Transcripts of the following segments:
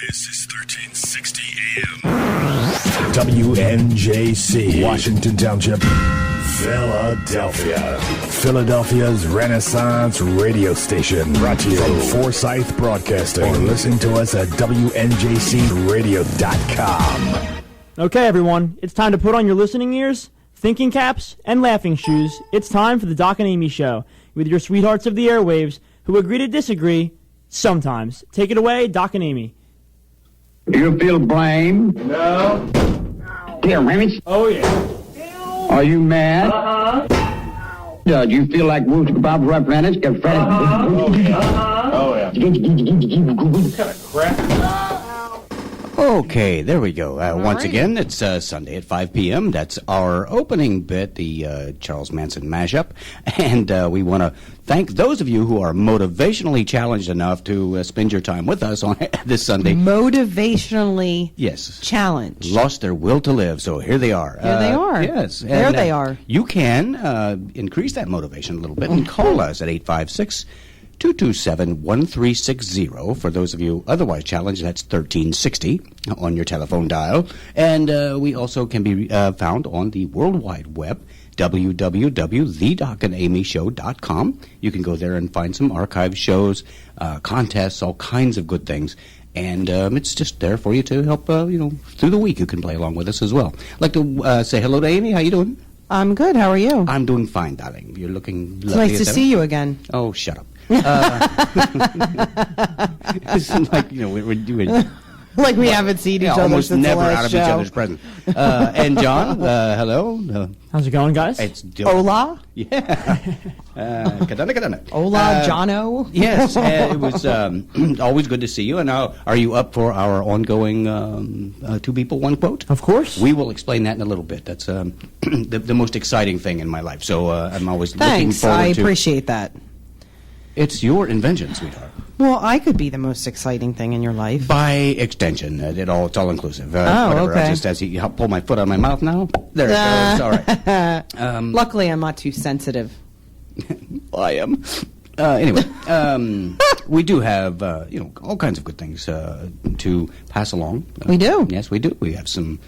This is 1360 AM. WNJC, Washington Township, Philadelphia. Philadelphia's Renaissance radio station. Brought to you from Forsyth Broadcasting. Or listen to us at WNJCradio.com. Okay, everyone, it's time to put on your listening ears, thinking caps, and laughing shoes. It's time for the Doc and Amy Show with your sweethearts of the airwaves who agree to disagree sometimes. Take it away, Doc and Amy. Do you feel blame? No. Here, Remy. Oh, yeah. Are you mad? Uh-huh. Do you feel like Wooster Bob Representatives get Fred? Oh, yeah. Oh, yeah. What kind of crap? Okay, there we go. Once again, it's Sunday at 5 p.m. That's our opening bit, the Charles Manson mashup. And we want to thank those of you who are motivationally challenged enough to spend your time with us on this Sunday. Motivationally yes. challenged. Lost their will to live, so here they are. Here they are. Yes. There they are. You can increase that motivation a little bit and call us at 856-227-1360. For those of you otherwise challenged, that's 1360 on your telephone dial. And we also can be found on the World Wide Web, www.thedocandamyshow.com. You can go there and find some archive shows, contests, all kinds of good things. And it's just there for you to help, through the week. You can play along with us as well. I'd like to say hello to Amy. How you doing? I'm good. How are you? I'm doing fine, darling. You're looking lovely. It's nice to see you again. Oh, shut up. It's like, we're doing... Like we haven't seen each other almost since never the last out of show. each other's presence. And John, hello. How's it going, guys? It's Hola? Yeah. Kadana. Hola, Jono? Yes, it was always good to see you. And now, are you up for our ongoing Two People, One Quote? Of course. We will explain that in a little bit. That's the most exciting thing in my life. So I'm always looking Thanks, forward to... I appreciate that. It's your invention, sweetheart. Well, I could be the most exciting thing in your life. By extension, it's all inclusive. Oh, okay. Just as you pull my foot out of my mouth now, there it goes. All right. Luckily, I'm not too sensitive. I am. Anyway, we do have all kinds of good things to pass along. We do. Yes, we do. We have some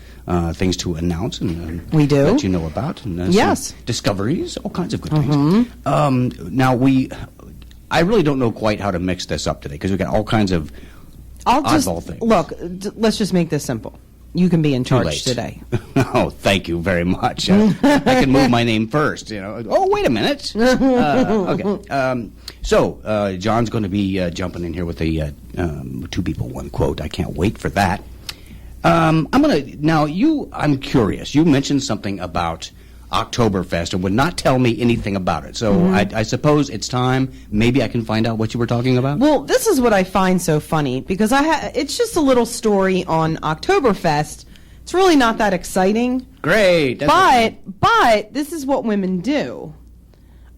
things to announce and we do let you know about. And, yes, some discoveries, all kinds of good things. Now I really don't know quite how to mix this up today because we've got all kinds of oddball things. Look, let's just make this simple. You can be in charge today. Oh, thank you very much. I can move my name first. Oh, wait a minute. Okay. So John's going to be jumping in here with the Two People, One Quote. I can't wait for that. I'm curious. You mentioned something about Oktoberfest and would not tell me anything about it. So I suppose it's time. Maybe I can find out what you were talking about. Well, this is what I find so funny because it's just a little story on Oktoberfest. It's really not that exciting. Great. But this is what women do.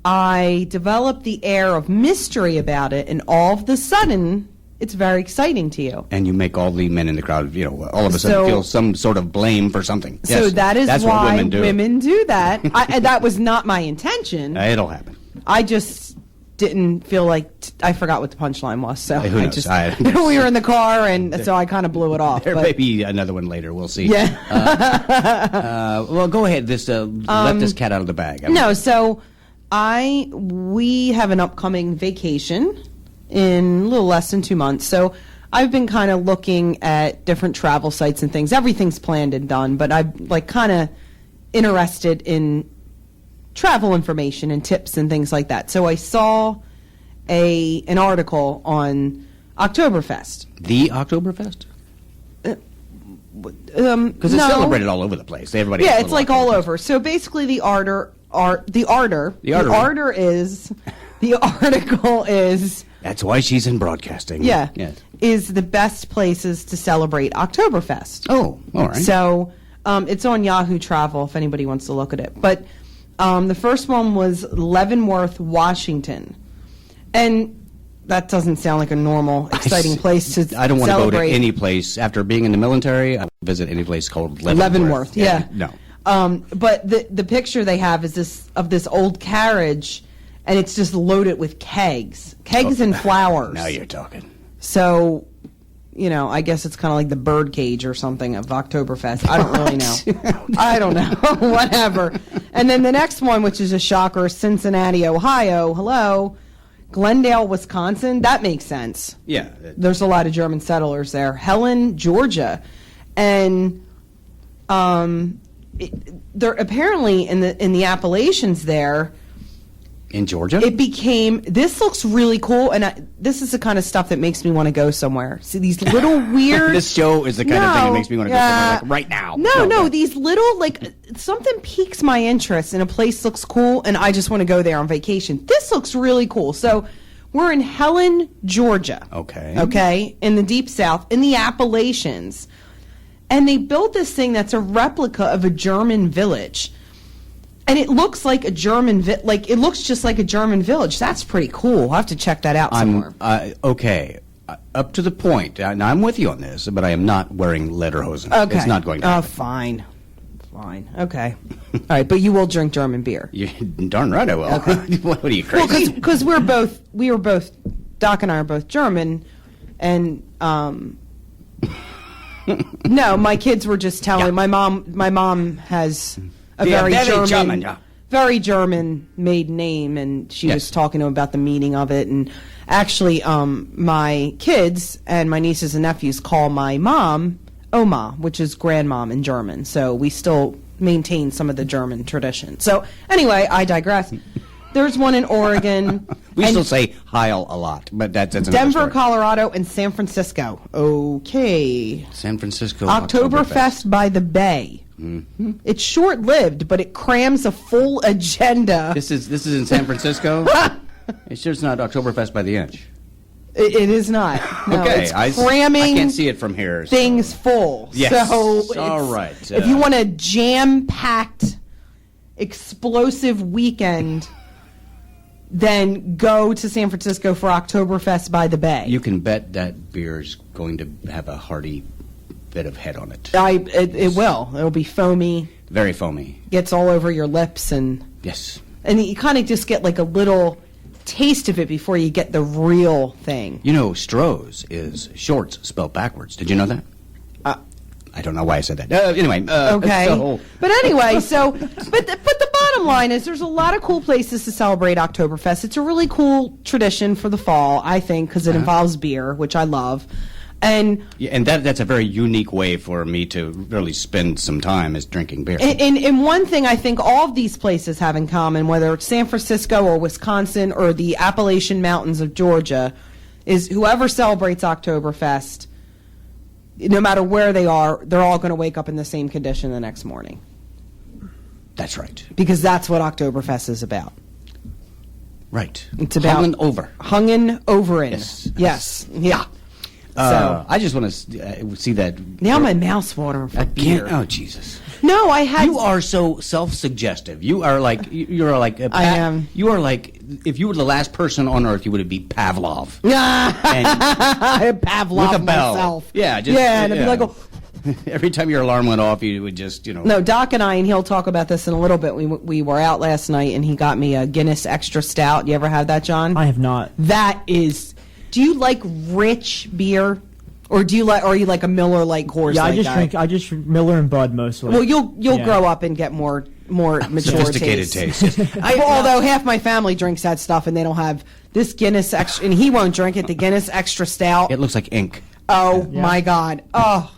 I developed the air of mystery about it, and all of a sudden, it's very exciting to you. And you make all the men in the crowd, all of a sudden feel some sort of blame for something. So yes, that's why women do that. That was not my intention. It'll happen. I just didn't feel like I forgot what the punchline was. So who knows? We were in the car, and so I kind of blew it off. There may be another one later. We'll see. Yeah. Well, go ahead. Let this cat out of the bag. So we have an upcoming vacation in a little less than 2 months. So I've been kind of looking at different travel sites and things. Everything's planned and done, but I'm kind of interested in travel information and tips and things like that. So I saw an article on Oktoberfest. The Oktoberfest? Because it's celebrated all over the place. Everybody. Yeah, it's like all over. So basically, the article is. That's why she's in broadcasting. Yeah. Is the best places to celebrate Oktoberfest. Oh, all right. So it's on Yahoo Travel if anybody wants to look at it. But the first one was Leavenworth, Washington. And that doesn't sound like a normal, exciting place to celebrate. I don't want to go to any place. After being in the military, I would visit any place called Leavenworth. Yeah. No. But the picture they have is this old carriage, and it's just loaded with kegs and flowers. Now you're talking. So I guess it's kind of like the bird cage or something of Oktoberfest. I don't really know. I don't know. Whatever. And then the next one, which is a shocker, Cincinnati, Ohio. Hello. Glendale, Wisconsin. That makes sense. Yeah. There's a lot of German settlers there. Helen, Georgia. And they're apparently in the Appalachians there. In Georgia? It became, this looks really cool, and this is the kind of stuff that makes me want to go somewhere. See these little weird... This show is the kind of thing that makes me want to go somewhere, like, right now. No, these little, like, something piques my interest, and a place looks cool, and I just want to go there on vacation. This looks really cool. So, we're in Helen, Georgia. Okay, in the Deep South, in the Appalachians. And they built this thing that's a replica of a German village. And it looks like a German, it looks just like a German village. That's pretty cool. I'll have to check that out somewhere. Okay. Up to the point. Now, I'm with you on this, but I am not wearing lederhosen. Okay. It's not going to happen. Fine. Okay. All right, but you will drink German beer. You're darn right I will. Okay. What are you, crazy? Well, because Doc and I are both German, and, no, my kids were just telling, my mom has... very German made name, and she was talking to him about the meaning of it. And actually, my kids and my nieces and nephews call my mom Oma, which is grandmom in German. So we still maintain some of the German tradition. So anyway, I digress. There's one in Oregon. We still say Heil a lot, but that's another Denver, story. Colorado, and San Francisco. Okay. San Francisco. Oktoberfest by the Bay. Mm-hmm. It's short-lived, but it crams a full agenda. This is in San Francisco? It's just not Oktoberfest by the inch. It is not. No, okay, it's cramming. I can't see it from here. So. Things full. Yes. So all right. If you want a jam-packed, explosive weekend, then go to San Francisco for Oktoberfest by the Bay. You can bet that beer's going to have a hearty bit of head on it. It will. It'll be foamy. Very foamy. Gets all over your lips, and yes. And you kind of just get like a little taste of it before you get the real thing. You know, Stroh's is shorts spelled backwards. Did you know that? I don't know why I said that. Anyway. Okay. So. But anyway, but the bottom line is there's a lot of cool places to celebrate Oktoberfest. It's a really cool tradition for the fall, I think, because it involves beer, which I love. And that's a very unique way for me to really spend some time is drinking beer. And one thing I think all of these places have in common, whether it's San Francisco or Wisconsin or the Appalachian Mountains of Georgia, is whoever celebrates Oktoberfest, no matter where they are, they're all going to wake up in the same condition the next morning. That's right. Because that's what Oktoberfest is about. Right. It's about hungen over. Hungen over in. Yes. Yeah. So I just want to see that. Now my mouth's watering for beer. Oh, Jesus. No, I had. You are so self-suggestive. You are like I am. You are like if you were the last person on earth, you would be Pavlov. Pavlov with a bell. myself. Yeah, and it'd be like. Every time your alarm went off, you would just, No, Doc and I, and he'll talk about this in a little bit. We were out last night, and he got me a Guinness Extra Stout. You ever have that, John? I have not. That is. Do you like rich beer, or are you like a Miller Light Coors? Yeah, I just drink Miller and Bud mostly. Well, you'll grow up and get more mature sophisticated taste. Although half my family drinks that stuff, and they don't have this Guinness Extra, and he won't drink it. The Guinness Extra Stout. It looks like ink. Oh my God! Oh.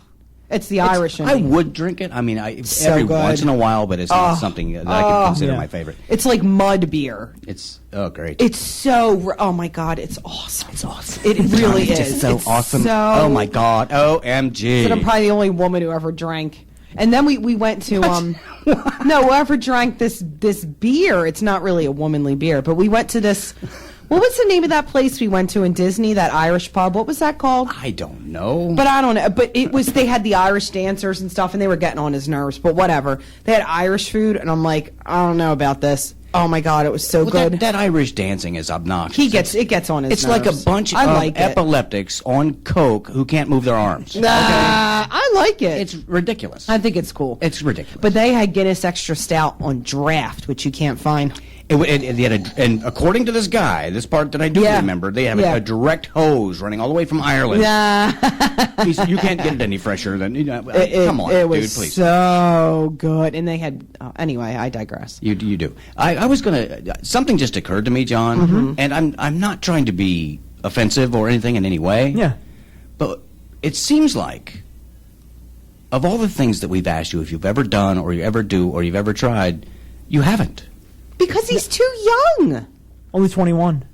It's the Irish in me. I would drink it. I mean, every once in a while, but it's not something that I can consider my favorite. It's like mud beer. It's great. It's so. Oh my God! It's awesome. It's awesome. It really is. It's so awesome. So, oh my God! OMG! So I'm probably the only woman who ever drank. And then we went to no, whoever drank this beer. It's not really a womanly beer, but we went to this. What was the name of that place we went to in Disney, that Irish pub? What was that called? I don't know. But I don't know. But they had the Irish dancers and stuff, and they were getting on his nerves. But whatever. They had Irish food, and I'm like, I don't know about this. Oh my God, it was so good. That Irish dancing is obnoxious. It gets on his nerves. It's like a bunch of epileptics on coke who can't move their arms. I like it. It's ridiculous. I think it's cool. It's ridiculous. But they had Guinness Extra Stout on draft, which you can't find. And according to this guy, this part that I do remember, they have a direct hose running all the way from Ireland. Yeah. He said, you can't get it any fresher than, come on, it was dude, please. so good. And they had, anyway, I digress. You do. I was going to, something just occurred to me, John, and I'm not trying to be offensive or anything in any way. Yeah. But it seems like, of all the things that we've asked you, if you've ever done or you ever do or you've ever tried, you haven't. Because he's too young. Only 21.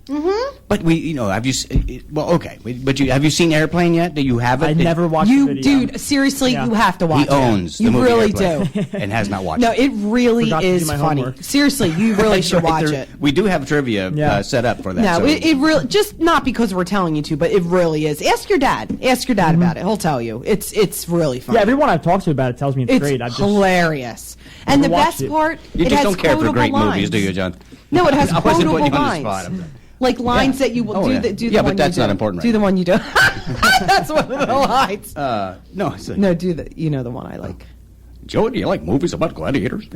But have you? Well, okay. But have you seen Airplane yet? Do you have it? I never watched the video. Dude, seriously, you have to watch it. He owns the you movie really Airplane do. and has not watched No, it. it really Forgot to do is my funny. homework. Seriously, you really should watch it. We do have trivia set up for that. No, so. it really, just not because we're telling you to, but it really is. Ask your dad. Ask your dad about it. He'll tell you. It's really funny. Yeah, everyone I've talked to about it tells me it's great. It's hilarious. And the never best watched it. part, You it just has don't care for quotable great lines. movies, do you, John? No, it has I wasn't quotable putting you on the lines. spot. Like lines that you will do. Yeah. Do the Yeah, one but that's you do. not important Do right the now. one you do. That's one of the lines. No, it's No, do the the one I like. Joe, do you like movies about gladiators?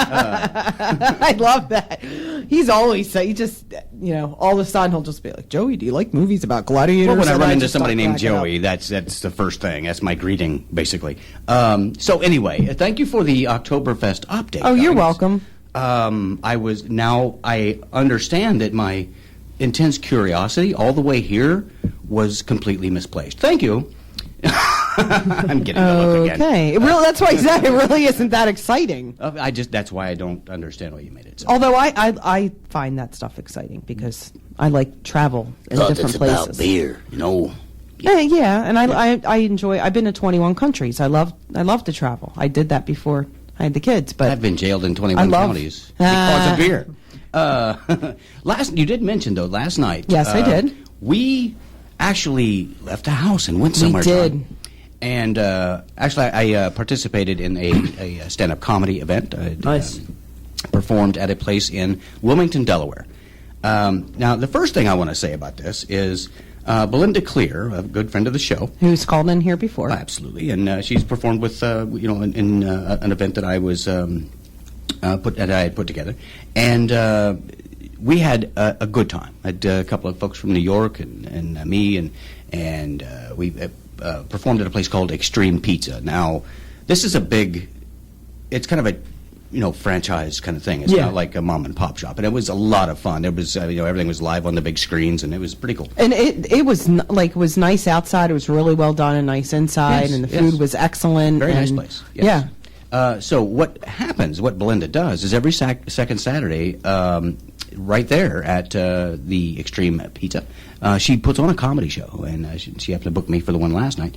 I love that. He's always he just all of a sudden he'll just be like, Joey, do you like movies about gladiators? Well, when I And run into just somebody start named cracking up. Joey, that's the first thing. That's my greeting, basically. So anyway, thank you for the Oktoberfest update. Oh, you're guys. welcome. I understand that my intense curiosity all the way here was completely misplaced. Thank you. I'm getting the look again. Okay, that's why I said it really isn't that exciting. That's why I don't understand why you made it so. Although I find that stuff exciting because I like travel in different places. About beer, Yeah, and I enjoy. I've been to 21 countries. I love to travel. I did that before I had the kids, but I've been jailed in 21 counties because of beer. You did mention though last night. Yes, I did. We actually left the house and went somewhere. We did. John. And actually, I participated in a stand-up comedy event. Nice. Performed at a place in Wilmington, Delaware. Now, the first thing I want to say about this is Belinda Clear, a good friend of the show. Who's called in here before? Absolutely, and she's performed with in an event that I was that I had put together, and we had a good time. I had a couple of folks from New York and me, and we performed at a place called Extreme Pizza. Now, this is it's kind of a franchise kind of thing. It's not like a mom and pop shop, and it was a lot of fun. It was everything was live on the big screens, and it was pretty cool. And it was it was nice outside. It was really well done and nice inside, Yes, and the yes. food was excellent. Very nice and- place. Yes. Yeah. So what happens, what Belinda does, is every second Saturday, right there at the Extreme Pizza, she puts on a comedy show, and she happened to book me for the one last night,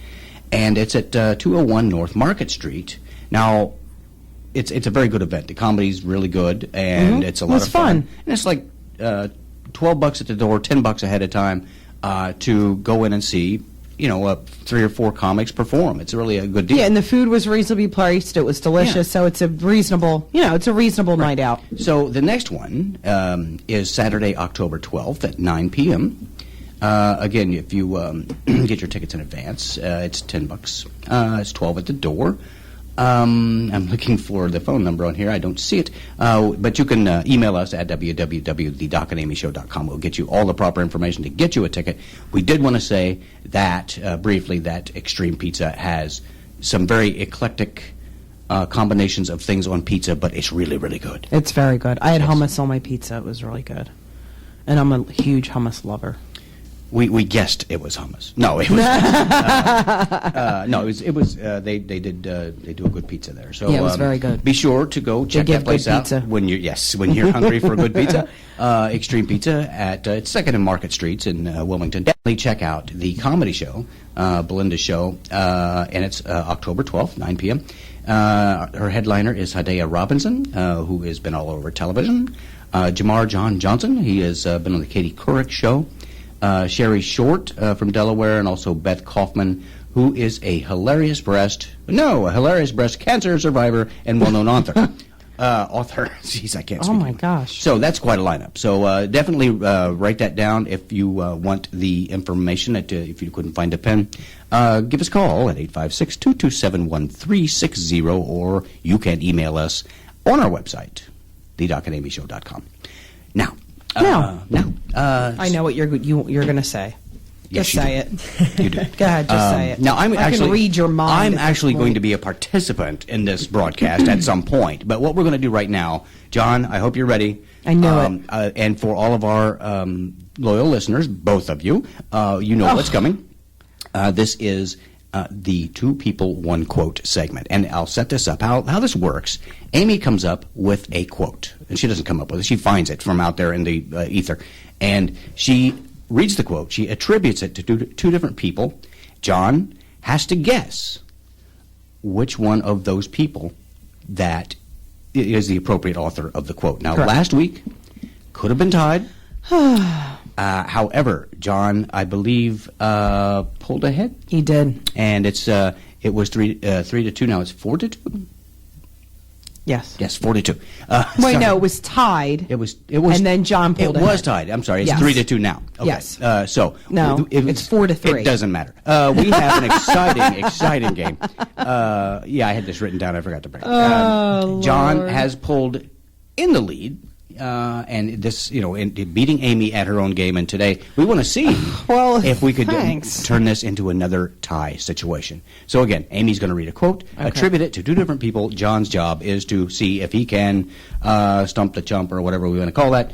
and it's at 201 North Market Street. Now, it's a very good event. The comedy's really good, and it's a lot It's of fun. fun. And it's like $12 at the door, $10 ahead of time to go in and see 3 or 4 comics perform. It's really a good deal. Yeah, and the food was reasonably priced. It was delicious, Yeah. so it's a reasonable, night out. So the next one is Saturday, October 12th at 9 p.m. Again, if you get your tickets in advance, it's $10. It's $12 at the door. I'm looking for the phone number on here. I don't see it. But you can email us at www.thedocandamyshow.com. We'll get you all the proper information to get you a ticket. We did want to say that, briefly, that Extreme Pizza has some very eclectic combinations of things on pizza, but it's really, really good. It's very good. I had hummus on my pizza. It was really good. And I'm a huge hummus lover. We guessed it was hummus. No, it was no. It was. They do a good pizza there. So Yeah, it was very good. Be sure to go check give that place good out pizza. when you're hungry for a good pizza. Extreme Pizza at it's 2nd and Market Streets in Wilmington. Definitely check out the comedy show, Belinda's show, and it's October 12th, 9 p.m. Her headliner is Hidea Robinson, who has been all over television. Jamar John Johnson, he has been on the Katie Couric show. Sherry Short from Delaware, and also Beth Kaufman, who is a hilarious breast cancer survivor and well-known author. Jeez, I can't speak. Oh, my gosh. So that's quite a lineup. So definitely write that down if you want the information. If you couldn't find a pen, give us a call at 856-227-1360, or you can email us on our website thedocandamyshow.com. Now. I know what you're going to say. Yes, Just you say do. it. You do. Go ahead, just say it. Now, I can read your mind. I'm actually going to be a participant in this broadcast at some point. But what we're going to do right now, John, I hope you're ready. I know it. And for all of our loyal listeners, both of you, you know what's coming. This is the Two People, One Quote segment. And I'll set this up. How this works, Amy comes up with a quote. And she doesn't come up with it. She finds it from out there in the ether. And she reads the quote. She attributes it to two different people. John has to guess which one of those people that is the appropriate author of the quote. Now, last week could have been tied. However, John, I believe, pulled ahead. He did. And it was 3-2. Now it's 4-2. Yes. Yes, 4-2. Wait, no, it was tied. It was, and then John pulled it. ahead. Was tied. I'm sorry. It's Yes. 3-2 now. Okay. Yes. No, it's 4-3. It doesn't matter. We have an exciting game. Yeah, I had this written down. I forgot to bring it. John Lord. has pulled in the lead. And this, in beating Amy at her own game. And today, we want to see if we could turn this into another tie situation. So again, Amy's going to read a quote, attribute it to two different people. John's job is to see if he can stump the chump or whatever we want to call that.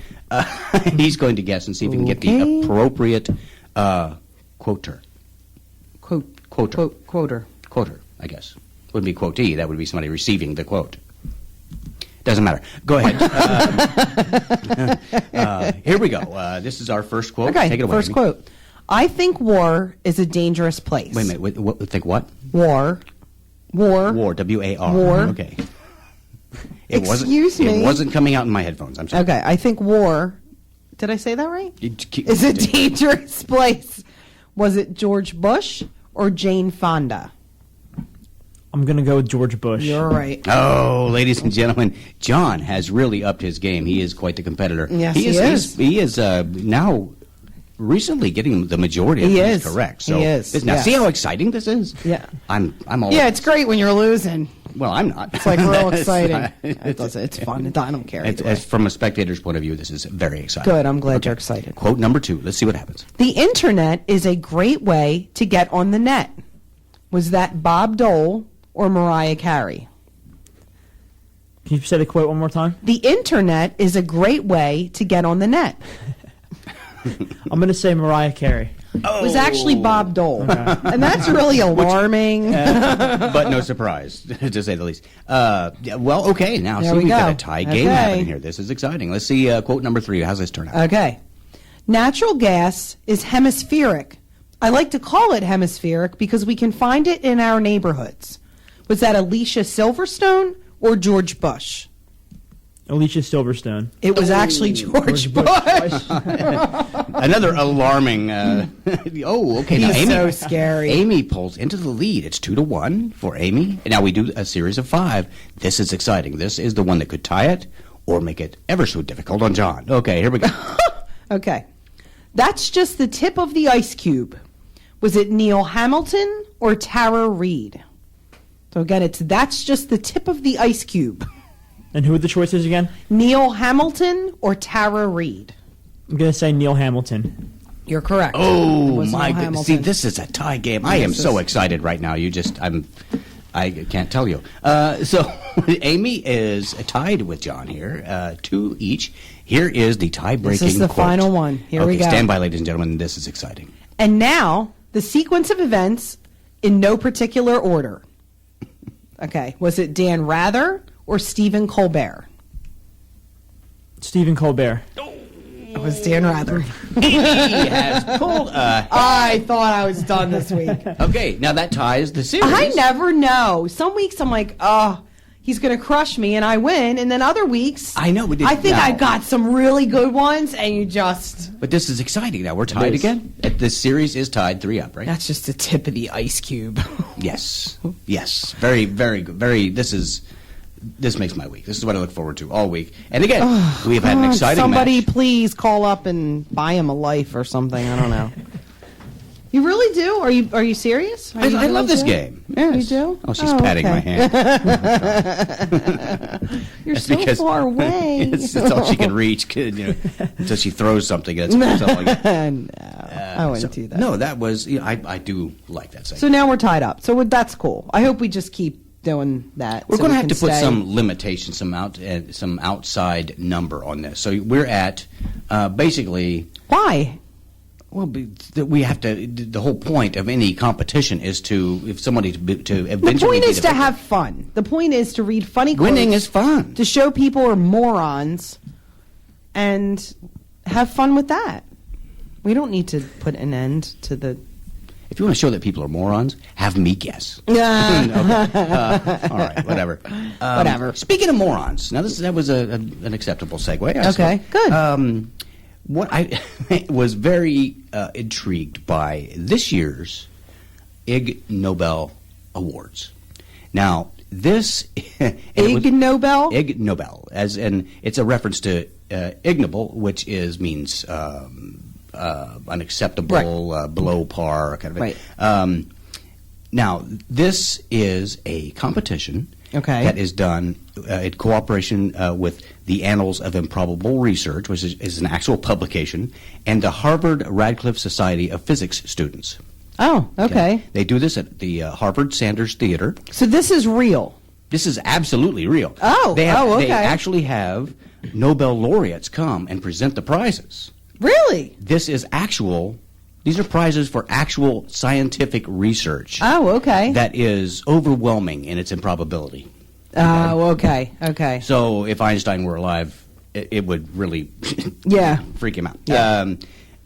He's going to guess and see if he can get the appropriate quoter. Quoter, I guess. Wouldn't be quotee. That would be somebody receiving the quote. Doesn't matter. Go ahead. Here we go. This is our first quote. Okay, Take it away, first Amy. quote. I think war is a dangerous place. Wait a minute. Think what? War. War. W-A-R. War. Okay. Excuse me. It wasn't coming out in my headphones. I'm sorry. Okay, I think war. Did I say that right? Is a dangerous place. Was it George Bush or Jane Fonda? I'm going to go with George Bush. You're right. Oh, ladies and gentlemen, John has really upped his game. He is quite the competitor. Yes, he is. He is now recently getting the majority of these correct. So he is. Now, yes. see how exciting this is? Yeah. I'm all. Yeah, it's great when you're losing. Well, I'm not. It's like real exciting. It's fun. I don't care. As from a spectator's point of view, this is very exciting. Good. I'm glad you're excited. Quote number 2. Let's see what happens. The internet is a great way to get on the net. Was that Bob Dole or Mariah Carey? Can you say the quote one more time? The internet is a great way to get on the net. I'm going to say Mariah Carey. It was actually Bob Dole. And that's really alarming. But no surprise, to say the least. Well, okay, now There see, we we've got go. a tie game Okay. happening here. This is exciting. Let's see quote number 3. How's this turn out? Okay. Natural gas is hemispheric. I like to call it hemispheric because we can find it in our neighborhoods. Was that Alicia Silverstone or George Bush? Alicia Silverstone. It was actually George Bush. Another alarming. Okay. Now, He's Amy, so scary. Amy pulls into the lead. It's 2-1 for Amy. Now we do a series of 5. This is exciting. This is the one that could tie it or make it ever so difficult on John. Okay, here we go. Okay. That's just the tip of the ice cube. Was it Neil Hamilton or Tara Reid? So again, that's just the tip of the ice cube. And who are the choices again? Neil Hamilton or Tara Reid? I'm going to say Neil Hamilton. You're correct. It Oh was my Neil goodness! Hamilton. See, this is a tie game. I am so excited right now. I can't tell you. So Amy is tied with John here, 2 each. Here is the tie-breaking. This is the quote. final one. Here we go. Stand by, ladies and gentlemen. This is exciting. And now, the sequence of events in no particular order. Okay. Was it Dan Rather or Stephen Colbert? Stephen Colbert. It was Dan Rather. He has pulled I thought I was done this week. Okay, now that ties the series. I never know. Some weeks I'm like, oh, he's going to crush me, and I win. And then other weeks, I know, but I think now- I got some really good ones, and you just... But this is exciting. Now we're tied is. again. This series is tied 3-up, right? That's just the tip of the ice cube. Yes. Yes. Very, very good. This makes my week. This is what I look forward to all week. And again, we've had an exciting Somebody match. please call up and buy him a life or something. I don't know. You really do? Are you serious? I love this game. Yes. You do? Oh, she's patting my hand. You're That's so because far away. it's all she can reach, until she throws something. That's something like I wouldn't do that. No, that was. I do like that segment. So now we're tied up. So that's cool. I hope we just keep doing that. We're so going to we have can to put stay. some limitation, some outside number on this. So we're at basically. Why? Well, we have to. The whole point of any competition is to eventually. The point is to have fun. The point is to read funny quotes. Winning is fun. To show people are morons, and have fun with that. We don't need to put an end to the. If you want to show that people are morons, have me guess. Yeah. All right, whatever. Whatever. Speaking of morons, now that was an acceptable segue. Okay, good. What I was very intrigued by this year's Ig Nobel Awards. Now, this Ig Nobel? Ig Nobel, as in it's a reference to ignoble, which means unacceptable, below par, kind of. Right. Now, this is a competition that is done in cooperation with the Annals of Improbable Research, which is an actual publication, and the Harvard Radcliffe Society of Physics students. Oh, okay. They do this at the Harvard Sanders Theater. So this is real. This is absolutely real. Oh, okay. They actually have Nobel laureates come and present the prizes. Really? This is actual. These are prizes for actual scientific research. Oh, okay. That is overwhelming in its improbability. Oh, okay. Okay. So if Einstein were alive, it would really freak him out. Yeah.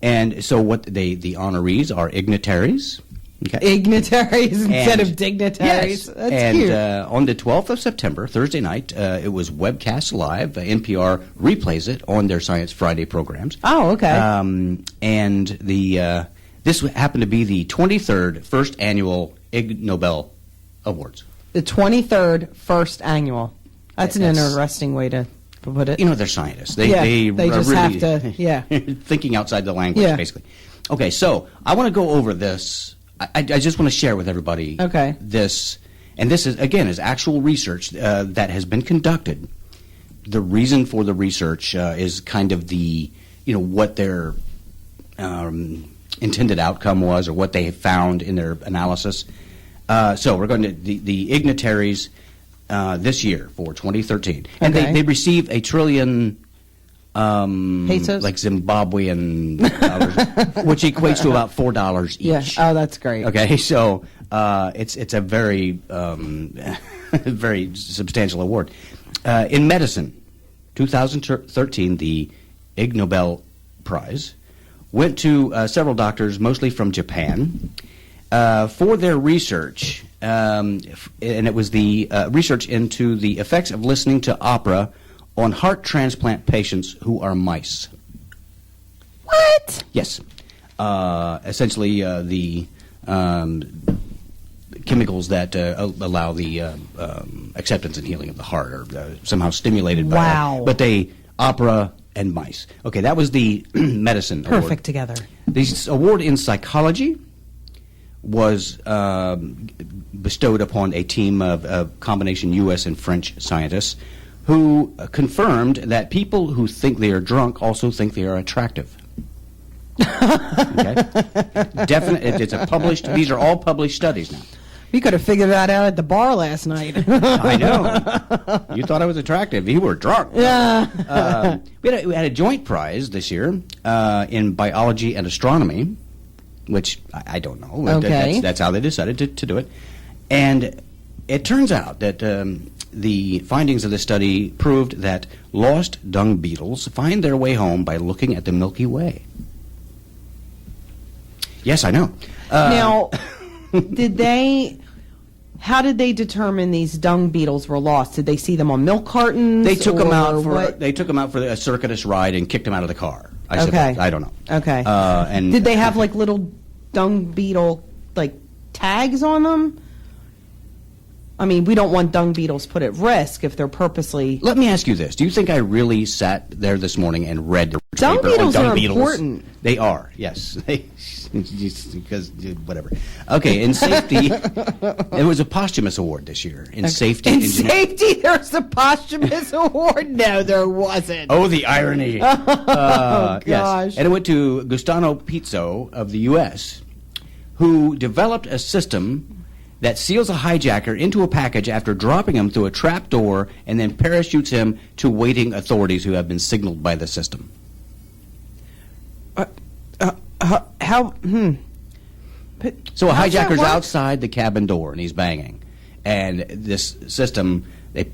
And so what the honorees are ignitaries. Okay. Ignitaries instead of dignitaries. Yes. That's and cute. On the 12th of September, Thursday night, it was webcast live. NPR replays it on their Science Friday programs. Oh, okay. And this happened to be the 23rd first annual Ig Nobel Awards. The 23rd first annual. That's an interesting way to put it. You know, they're scientists. They just really have to, thinking outside the language, basically. Okay, so I want to go over this. I just want to share with everybody this, and this is actual research that has been conducted. The reason for the research is kind of what their intended outcome was, or what they found in their analysis. So we're going to the ignitaries this year for 2013, and they receive $1 trillion. Pesos? Like Zimbabwean dollars, which equates to about $4 each. Yeah. Oh, that's great. Okay, so it's a very very substantial award. In medicine, 2013, the Ig Nobel Prize went to several doctors, mostly from Japan, for their research, and it was the research into the effects of listening to opera on heart transplant patients who are mice. What? Yes. Essentially, the chemicals that allow the acceptance and healing of the heart are somehow stimulated by that. But they, opera and mice. Okay, that was the medicine award. Perfect together. The award in psychology was bestowed upon a team of combination U.S. and French scientists who confirmed that people who think they are drunk also think they are attractive. Okay? It's a published. These are all published studies now. We could have figured that out at the bar last night. I know. You thought I was attractive. You were drunk. Yeah. We had a joint prize this year in biology and astronomy, which I don't know. Okay. That's how they decided to do it. And it turns out that the findings of the study proved that lost dung beetles find their way home by looking at the Milky Way. Yes, I know. Now, how did they determine these dung beetles were lost? Did they see them on milk cartons? They took them out what? for a circuitous ride and kicked them out of the car. I Okay. suppose. I don't know. Okay. And did they have like little dung beetle tags on them? I mean, we don't want dung beetles put at risk if they're purposely. Let me ask you this: do you think I really sat there this morning and read the newspaper Dung beetles on dung are beetles. important. They are, yes. Because whatever. Okay, in safety, there was a posthumous award this year in safety. In engineering. safety, there's a posthumous award. No, there wasn't. Oh, the irony! gosh. Yes, and it went to Gustavo Pizzo of the U.S., who developed a system that seals a hijacker into a package after dropping him through a trap door and then parachutes him to waiting authorities who have been signaled by the system. How? But So a how's that hijacker's work? outside the cabin door and he's banging, and this system, they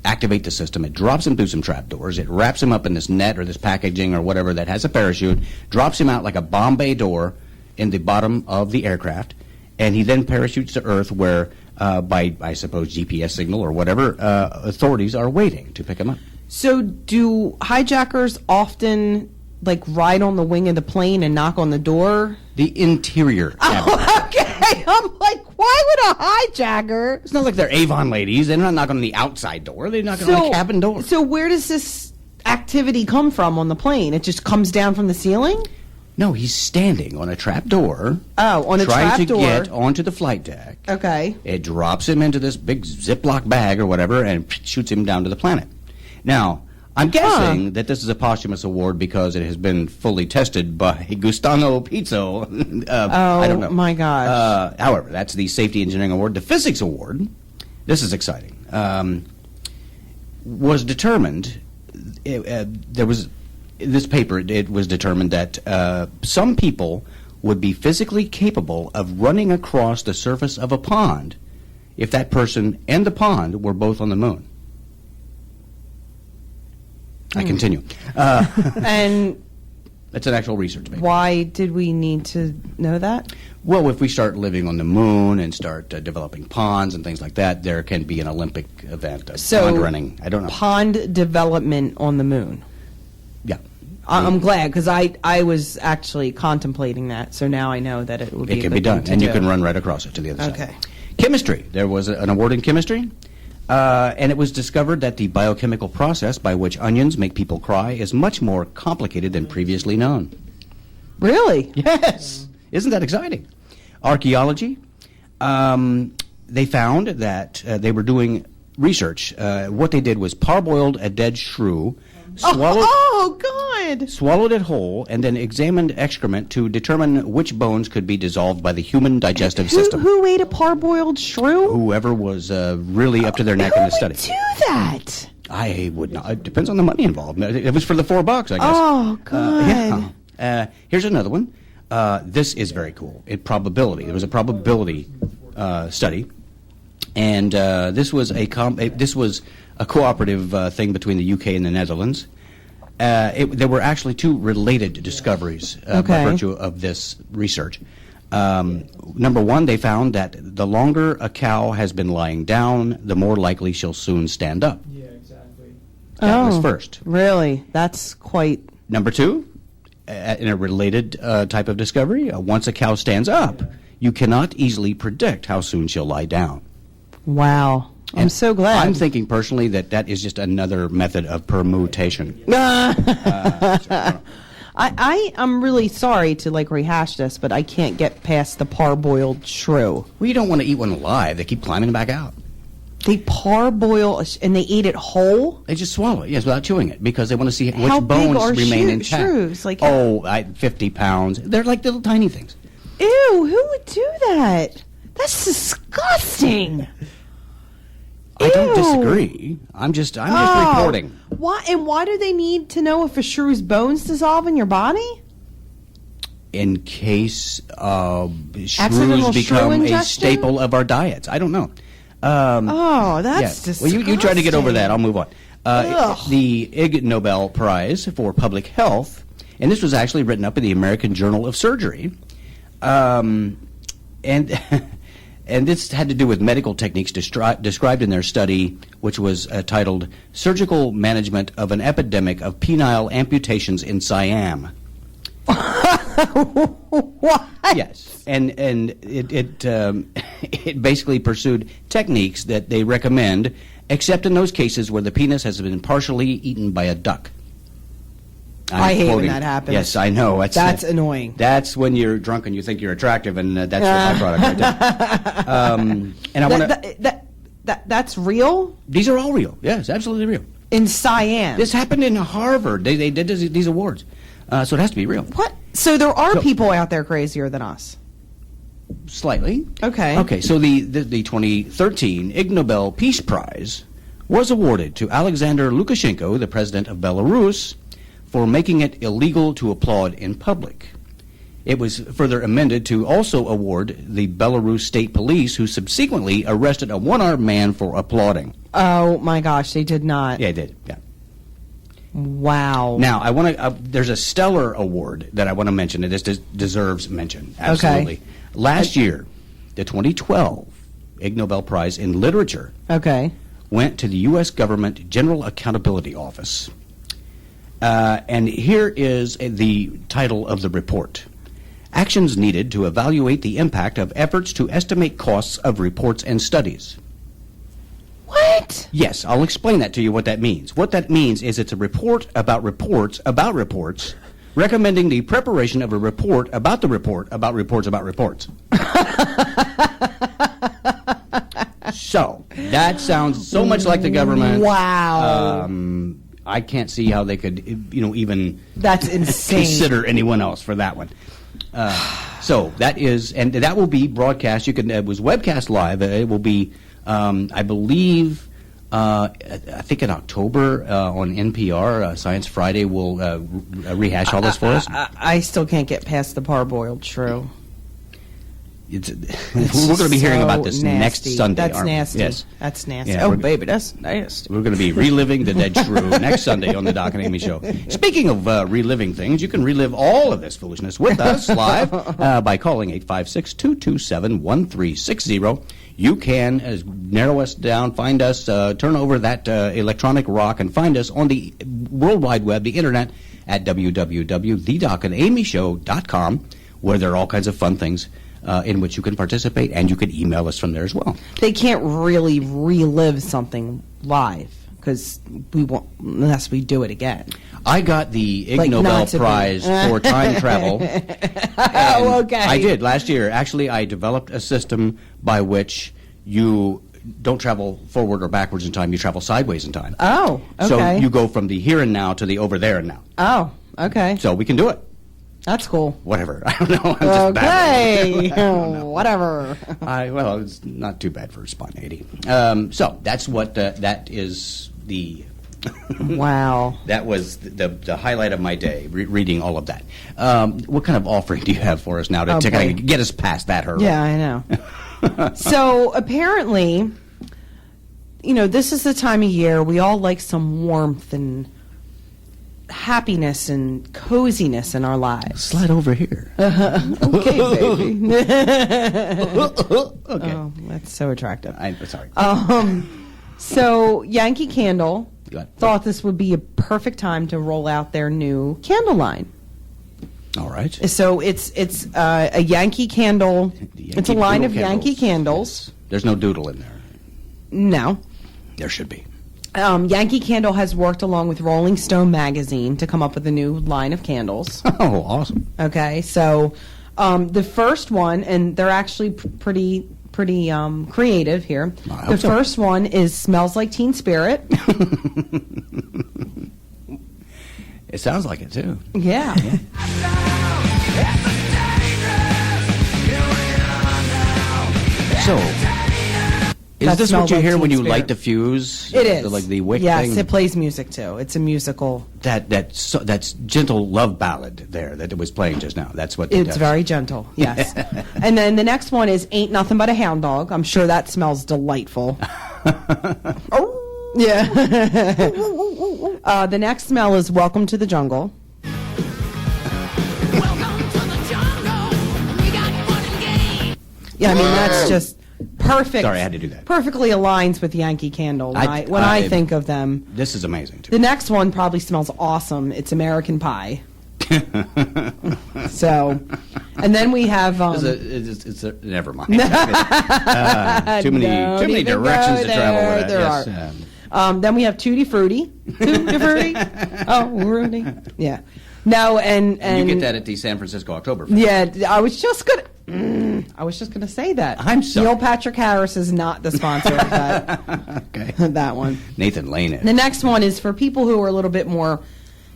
activate the system. It drops him through some trap doors. It wraps him up in this net or this packaging or whatever that has a parachute, drops him out like a bomb bay door in the bottom of the aircraft, and he then parachutes to Earth where, by, I suppose, GPS signal or whatever, authorities are waiting to pick him up. So, do hijackers often like ride on the wing of the plane and knock on the door? The interior cabin. Oh, okay. I'm like, why would a hijacker? It's not like they're Avon ladies. They're not knocking on the outside door. They're knocking on the cabin door. So, where does this activity come from on the plane? It just comes down from the ceiling? No, he's standing on a trap door. Oh, on a trying trap to door. get onto the flight deck. Okay. It drops him into this big Ziploc bag or whatever and shoots him down to the planet. Now, I'm guessing that this is a posthumous award because it has been fully tested by Gustavo Pizzo. I don't know. Oh, my gosh. However, that's the Safety Engineering Award. The Physics Award, this is exciting, was determined, there was, this paper, it was determined that some people would be physically capable of running across the surface of a pond if that person and the pond were both on the moon. I continue. And That's an actual research paper. why did we need to know that? Well, if we start living on the moon and start developing ponds and things like that, there can be an Olympic event of So, pond running. I don't know. Pond development on the moon. Yeah. I'm glad, because I was actually contemplating that, so now I know that it would be It can a be good done, thing to and you do. can run right across it to the other side. Okay. Chemistry. There was an award in chemistry, and it was discovered that the biochemical process by which onions make people cry is much more complicated than previously known. Really? Yes. Isn't that exciting? Archaeology. They found that they were doing research. What they did was parboiled a dead shrew, Oh, God. swallowed it whole, and then examined excrement to determine which bones could be dissolved by the human digestive system. Who ate a parboiled shrew? Whoever was really up to their neck Who in the study. would do that? I would not. It depends on the money involved. It was for the $4, I guess. Oh, God. Yeah. Here's another one. This is very cool. Probability. There was a probability study, and this was a cooperative thing between the UK and the Netherlands. There were actually two related discoveries by virtue of this research. Number one, they found that the longer a cow has been lying down, the more likely she'll soon stand up. Yeah, exactly. That was first. Really? That's quite... Number two, in a related type of discovery, once a cow stands up, you cannot easily predict how soon she'll lie down. Wow. I'm And so glad. I'm thinking personally that is just another method of permutation. I'm really sorry to rehash this, but I can't get past the parboiled shrew. Well, you don't want to eat one alive. They keep climbing back out. They parboil and they eat it whole? They just swallow it, yes, without chewing it, because they want to see which How big bones are remain intact. shrews? 50 pounds. They're like little tiny things. Ew, who would do that? That's disgusting. I don't Ew. disagree. I'm just Oh. reporting. Why do they need to know if a shrew's bones dissolve in your body? In case Accidental shrews shrew become a ingestion? staple of our diets. I don't know. Oh, that's Yeah. disgusting. Well, you try to get over that. I'll move on. Ugh. The Ig Nobel Prize for Public Health, and this was actually written up in the American Journal of Surgery, and and this had to do with medical techniques described in their study, which was titled "Surgical Management of an Epidemic of Penile Amputations in Siam." What? Yes, and it basically pursued techniques that they recommend, except in those cases where the penis has been partially eaten by a duck. I hate when quoting- that happens. Yes, I know. That's annoying. That's when you're drunk and you think you're attractive, and that's the byproduct right there. And I want to. That's real? These are all real. Yes, absolutely real. In Siam. This happened in Harvard. They did these awards, so it has to be real. What? So there are people out there crazier than us. Slightly. Okay. Okay. So the 2013 Ig Nobel Peace Prize was awarded to Alexander Lukashenko, the president of Belarus, for making it illegal to applaud in public. It was further amended to also award the Belarus State Police, who subsequently arrested a one-armed man for applauding. Oh my gosh, they did not. Yeah, it did. Yeah. Wow. Now, I want to. There's a stellar award that I want to mention. It just deserves mention. Absolutely. Okay. Last year, the 2012 Ig Nobel Prize in Literature Okay. went to the U.S. Government General Accountability Office. And here is the title of the report. Actions needed to evaluate the impact of efforts to estimate costs of reports and studies. What? Yes, I'll explain that to you what that means. What that means is it's a report about reports, recommending the preparation of a report about the report about reports about reports. So, that sounds so much like the government. Wow. I can't see how they could, even That's insane. consider anyone else for that one. So that is, and that will be broadcast. It was webcast live. It will be, I believe, I think in October on NPR. Science Friday will rehash all this for us. I still can't get past the parboiled shrew. We're going to be hearing about this next Sunday. That's aren't we? nasty. Yes. That's nasty. Yeah, Oh, baby, that's nasty. We're going to be reliving the dead shrew next Sunday on the Doc and Amy Show. Speaking of reliving things, you can relive all of this foolishness with us live by calling 856-227-1360. You can narrow us down, find us, turn over that electronic rock, and find us on the World Wide Web, the Internet, at www.thedocandamyshow.com, where there are all kinds of fun things in which you can participate, and you can email us from there as well. They can't really relive something live because we won't unless we do it again. I got the Ig Like Nobel not to be. Prize for time travel. Oh, okay. I did last year. Actually, I developed a system by which you don't travel forward or backwards in time. You travel sideways in time. Oh, okay. So you go from the here and now to the over there and now. Oh, okay. So we can do it. That's cool. Whatever. I don't know. I'm just Okay. babbling. Whatever. Well, it's not too bad for spontaneity. So that's what that is the. Wow. That was the highlight of my day, reading all of that. What kind of offering do you have for us now to kind of get us past that hurdle? Yeah, I know. So apparently, this is the time of year we all like some warmth and happiness and coziness in our lives. Slide over here. Okay, baby. Okay. Oh, that's so attractive. I'm sorry. So Yankee Candle Go ahead. thought this would be a perfect time to roll out their new candle line. All right. So it's a Yankee Candle. It's a line of Yankee candles. There's no doodle in there. No. There should be. Yankee Candle has worked along with Rolling Stone magazine to come up with a new line of candles. Oh, awesome. Okay, so the first one, and they're actually pretty creative here. I hope The so. first one is Smells Like Teen Spirit. It sounds like it, too. Yeah. So, is That this what smells you like hear Teen when you Spirit. light the fuse? It is. Like the wick yes, thing? it plays music too. It's a musical. That's gentle love ballad there that it was playing just now. That's what it It's does. very gentle, yes. And then the next one is Ain't Nothing But a Hound Dog. I'm sure that smells delightful. Yeah. The next smell is Welcome to the Jungle. Yeah, I mean, that's just perfect. Sorry, I had to do that. Perfectly aligns with Yankee Candle when I think of them. This is amazing, too. The next one probably smells awesome. It's American Pie. So, and then we have never mind. Too many directions to travel with that. There Yes, are. Then we have Tutti Frutti. Tutti Frutti. Oh, Rudy. Yeah. No, and You get that at the San Francisco Oktoberfest. yeah, I was just gonna say that. I'm sorry. Neil Patrick Harris is not the sponsor of that. Okay. That one. Nathan Lane is. The next one is for people who are a little bit more,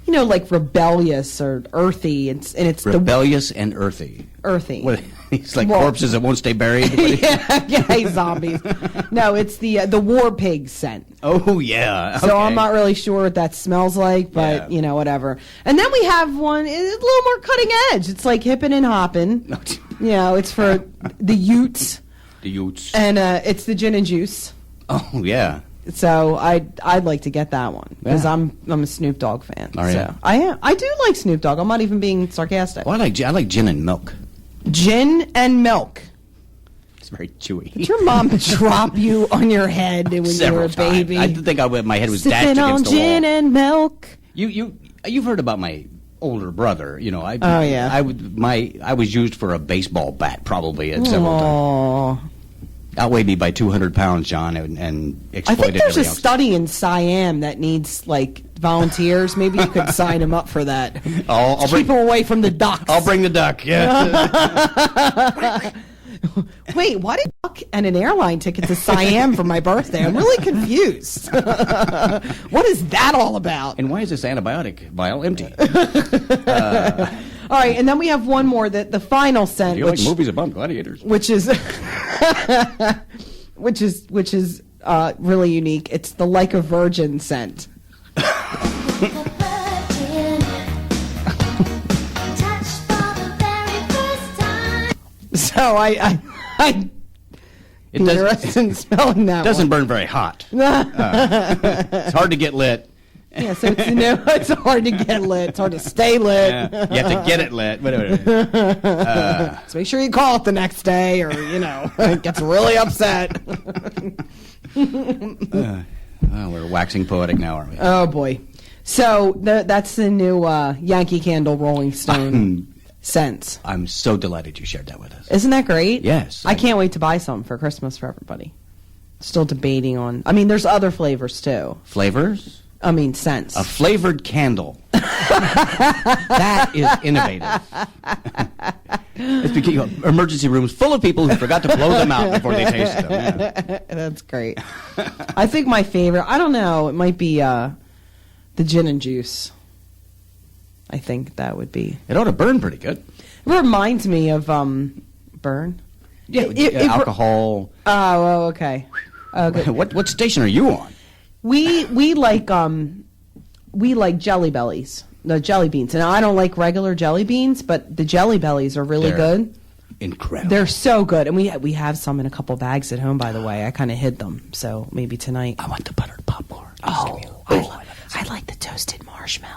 like rebellious or earthy. It's Rebellious and earthy. Earthy. What, he's like Well- corpses that won't stay buried? yeah, zombies. No, it's the war pig scent. Oh, yeah. So Okay. I'm not really sure what that smells like, but Yeah. whatever. And then we have one, it's a little more cutting edge. It's like hippin' and hoppin'. It's for the Utes, The Utes. and it's the gin and juice. Oh, yeah. So I'd like to get that one because Yeah. I'm a Snoop Dogg fan. Are so you? I am. I do like Snoop Dogg. I'm not even being sarcastic. Well, I like gin and milk. Gin and milk. It's very chewy. Did your mom drop you on your head when you were Several a baby? times. I think my head was dashed Sipping on against the gin wall. and milk. You've heard about my older brother. Oh, yeah. I was used for a baseball bat probably at several times. Oh, Outweighed me by 200 pounds, John, and I exploited think there's a every ounce. study in Siam that needs volunteers. Maybe you could sign them up for that. I'll Keep them away from the ducks. I'll bring the duck. Yeah. Wait, why did duck and an airline ticket to Siam for my birthday? I'm really confused. What is that all about? And why is this antibiotic vial empty? All right, and then we have one more, the final scent, You like movies about gladiators? which is which is really unique. It's the Like a Virgin scent. So I It interested in spelling that doesn't one. burn very hot. It's hard to get lit. Yeah, so it's hard to get lit. It's hard to stay lit. Yeah. You have to get it lit. Whatever. So make sure you call it the next day, or it gets really upset. We're waxing poetic now, aren't we? Oh boy! So that's the new Yankee Candle Rolling Stone scents. I'm so delighted you shared that with us. Isn't that great? Yes. I can't wait to buy some for Christmas for everybody. Still debating on. I mean, there's other flavors too. Flavors? I mean, scents. A flavored candle. That is innovative. It's because emergency rooms full of people who forgot to blow them out before they tasted them. Yeah. That's great. I think my favorite, I don't know, it might be the gin and juice. I think that would be. It ought to burn pretty good. It reminds me of burn. Yeah, alcohol. Oh, okay. Okay. What station are you on? We like Jelly Bellies, the jelly beans. And I don't like regular jelly beans, but the Jelly Bellies are really good. Incredible. They're so good, and we have some in a couple bags at home. By the way, I kind of hid them, so maybe tonight. I want the buttered popcorn. I like the toasted marshmallow.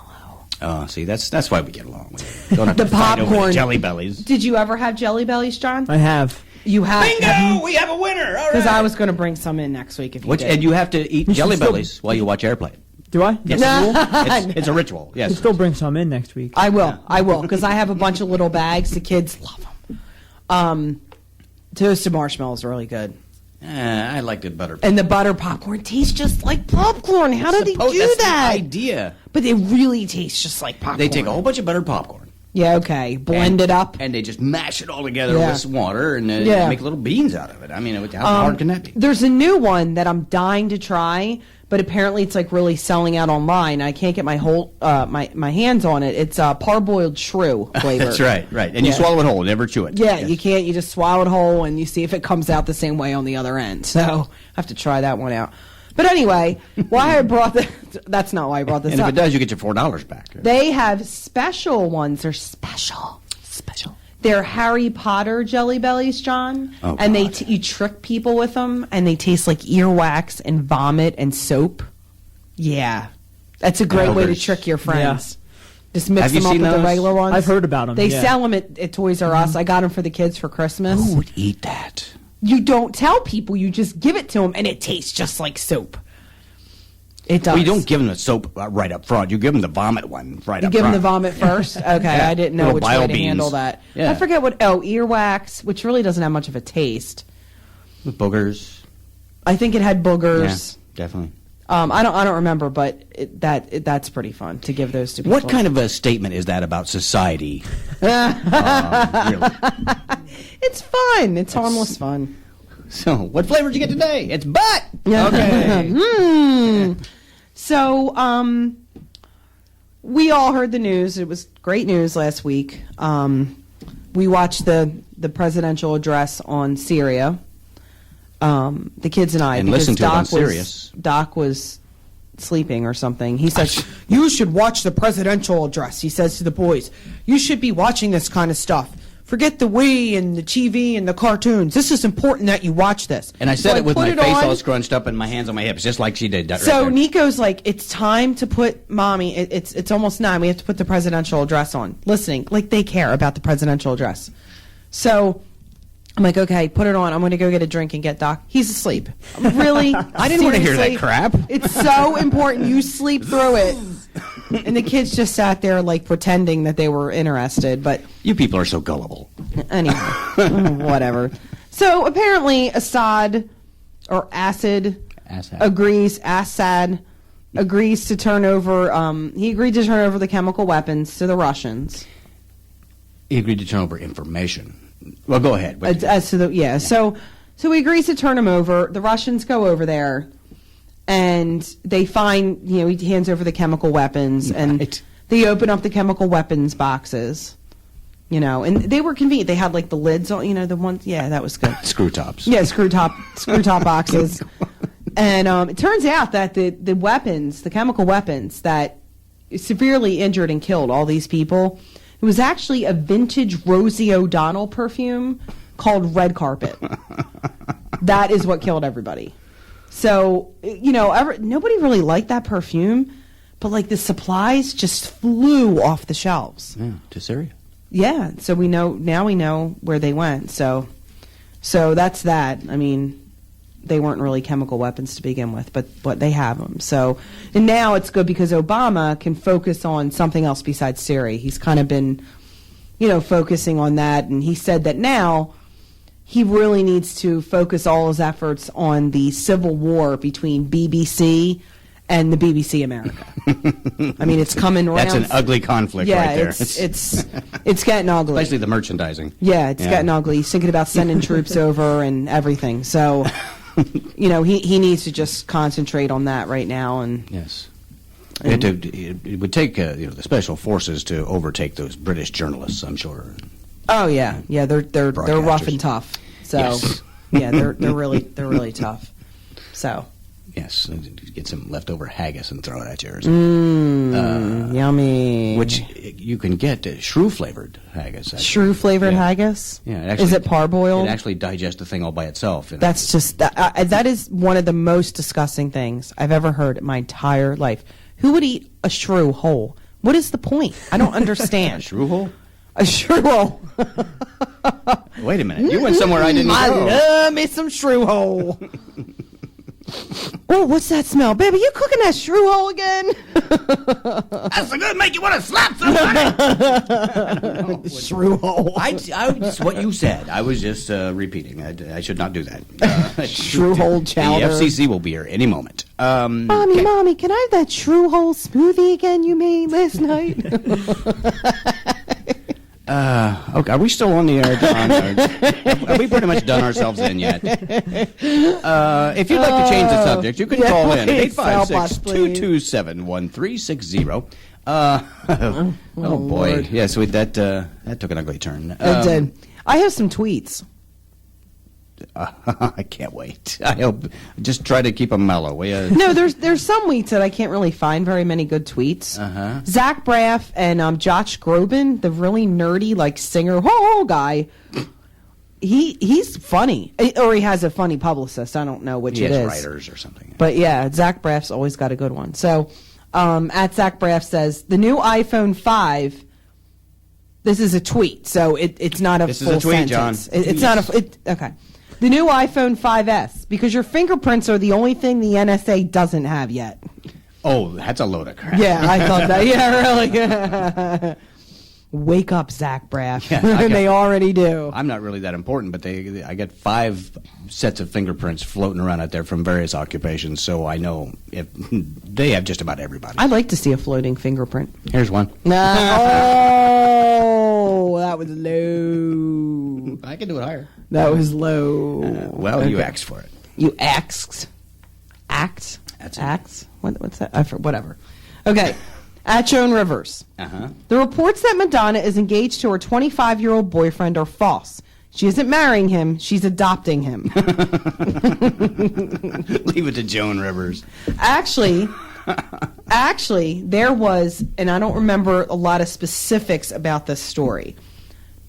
Oh, see, that's why we get along. We don't have The to fight over popcorn. Jelly Bellies. Did you ever have Jelly Bellies, John? I have. You have. Bingo! We have a winner. All Because right. I was going to bring some in next week if you did. And you have to eat You should Jelly still- Bellies while you watch Airplane. Do I? Yes. That's a rule? It's a ritual. Yes. You still bring some in next week. I will, because I have a bunch of little bags. The kids love them. Toasted marshmallows are really good. I like the butter. And the butter popcorn tastes just like popcorn. How did they do That's that? the idea. But they really taste just like popcorn. They take a whole bunch of buttered popcorn. Yeah, okay. Blend it up. And they just mash it all together Yeah. with some water and Yeah. make little beans out of it. I mean, how hard can that be? There's a new one that I'm dying to try, but apparently it's like really selling out online. I can't get my whole my hands on it. It's parboiled shrew flavor. That's right. And you Yeah. swallow it whole, never chew it. Yeah, Yes. you can't. You just swallow it whole, and you see if it comes out the same way on the other end. So I have to try that one out. But anyway, why I brought that's not why I brought this And if up. it does, you get your $4 back. They have special ones. They're special. They're Harry Potter Jelly Bellies, John. Oh, and God. you trick people with them, and they taste like earwax and vomit and soap. Yeah, that's a great way to Ogres. trick your friends. Just mix Have you them up seen with the those? regular ones. I've heard about them. They yeah. sell them at Toys R Us. I got them for the kids for Christmas. Who would eat that? You don't tell people. You just give it to them, and it tastes just like soap. It does. Well, you don't give them the soap right up front. You give them the vomit one right You up give them front. the vomit first? Okay, Yeah. I didn't know Little which bile way to beans. handle that. Yeah. I forget what. Oh, earwax, which really doesn't have much of a taste. With boogers. I think it had Yeah, boogers. definitely. I don't remember, but that's pretty fun to give those to people. What kind of a statement is that about society? Really? It's fun. It's harmless fun. So, what flavor did you get today? It's butt. Yeah. Okay. So, we all heard the news. It was great news last week. We watched the presidential address on Syria. The kids and I, And because listened to it on Sirius. Doc was sleeping or something. He said, "You should watch the presidential address." He says to the boys, "You should be watching this kind of stuff. Forget the Wii and the TV and the cartoons. This is important that you watch this." And I said So it with put my face on. all scrunched up and my hands on my hips, just like she did. So Nico's like, "It's time to put Mommy. It's almost 9. We have to put the presidential address on." Listening, like they care about the presidential address. So I'm like, "Okay, put it on. I'm going to go get a drink and get Doc." He's asleep. Really? I didn't want to hear that Seriously? crap. It's so important you sleep through it. And the kids just sat there like pretending that they were interested, but You people are so gullible. anyway, whatever. So apparently Assad Assad. agrees to turn over, he agreed to turn over the chemical weapons to the Russians. He agreed to turn over information. Well, go ahead. As to the so he agrees to turn them over. The Russians go over there, and they find he hands over the chemical weapons, and Right. they open up the chemical weapons boxes, and they were convenient. They had like the lids on, the ones. Yeah, that was good. Screw tops. Yeah, screw top boxes, and it turns out that the weapons, the chemical weapons that severely injured and killed all these people. It was actually a vintage Rosie O'Donnell perfume called Red Carpet. That is what killed everybody. So, nobody really liked that perfume, but like the supplies just flew off the shelves. Yeah, to Syria. Yeah, so we know where they went. So that's that. I mean, they weren't really chemical weapons to begin with, but they have them. So, and now it's good because Obama can focus on something else besides Syria. He's kind of been, focusing on that, and he said that now he really needs to focus all his efforts on the civil war between BBC and the BBC America. I mean, it's coming around. That's an ugly conflict right there. It's getting ugly. Especially the merchandising. Yeah, it's getting ugly. He's thinking about sending troops over and everything. So, he needs to just concentrate on that right now. And Yes. It would take the special forces to overtake those British journalists, I'm sure. oh yeah, they're rough and tough. So Yes. yeah, they're really tough. So Yes, get some leftover haggis and throw it at yours. yummy. Which you can get shrew flavored haggis. actually. shrew flavored Yeah. haggis? Yeah, Is it parboiled? It actually digests the thing all by itself. That's just that is one of the most disgusting things I've ever heard in my entire life. Who would eat a shrew whole? What is the point? I don't understand. shrew hole. A shrew whole. Wait a minute, you went somewhere I didn't I go. love me some shrew hole. Oh, what's that smell? Baby, you cooking that shrew hole again? That's so good, make you want to slap somebody. Shrew hole. It's what you said. I was just repeating. I should not do that. Shrew hole chowder. The FCC will be here any moment. Mommy, can I have that shrew hole smoothie again you made last night? Okay, are we still on the air, John? Have we pretty much done ourselves in yet? If you'd like to change the subject, you can call in at please, help us, please. 856-227-1360. Oh boy, Lord. yeah. So that took an ugly turn. It did. I have some tweets. I can't wait. I hope. Just try to keep them mellow. No, there's some tweets that I can't really find very many good tweets. Zach Braff and Josh Groban, the really nerdy singer guy. He's funny, or he has a funny publicist. I don't know which he it has is. writers or something. But yeah, Zach Braff's always got a good one. So at Zach Braff says the new iPhone 5. This is a tweet, so it's not a This is full a tweet, sentence. John. It's not a. Okay. The new iPhone 5S, because your fingerprints are the only thing the NSA doesn't have yet. Oh, that's a load of crap. Yeah, I thought that. Yeah, really. Wake up, Zach Braff. Yeah, They already do. I'm not really that important, but I get 5 sets of fingerprints floating around out there from various occupations, so I know if they have just about everybody. I'd like to see a floating fingerprint. Here's one. Oh, that was low. I can do it higher. That was low. Well, you asked for it. You asked. Act? That's it. Acts? What's that? Whatever. Okay. At Joan Rivers. Uh-huh. The reports that Madonna is engaged to her 25-year-old boyfriend are false. She isn't marrying him. She's adopting him. Leave it to Joan Rivers. Actually, there was, and I don't remember a lot of specifics about this story.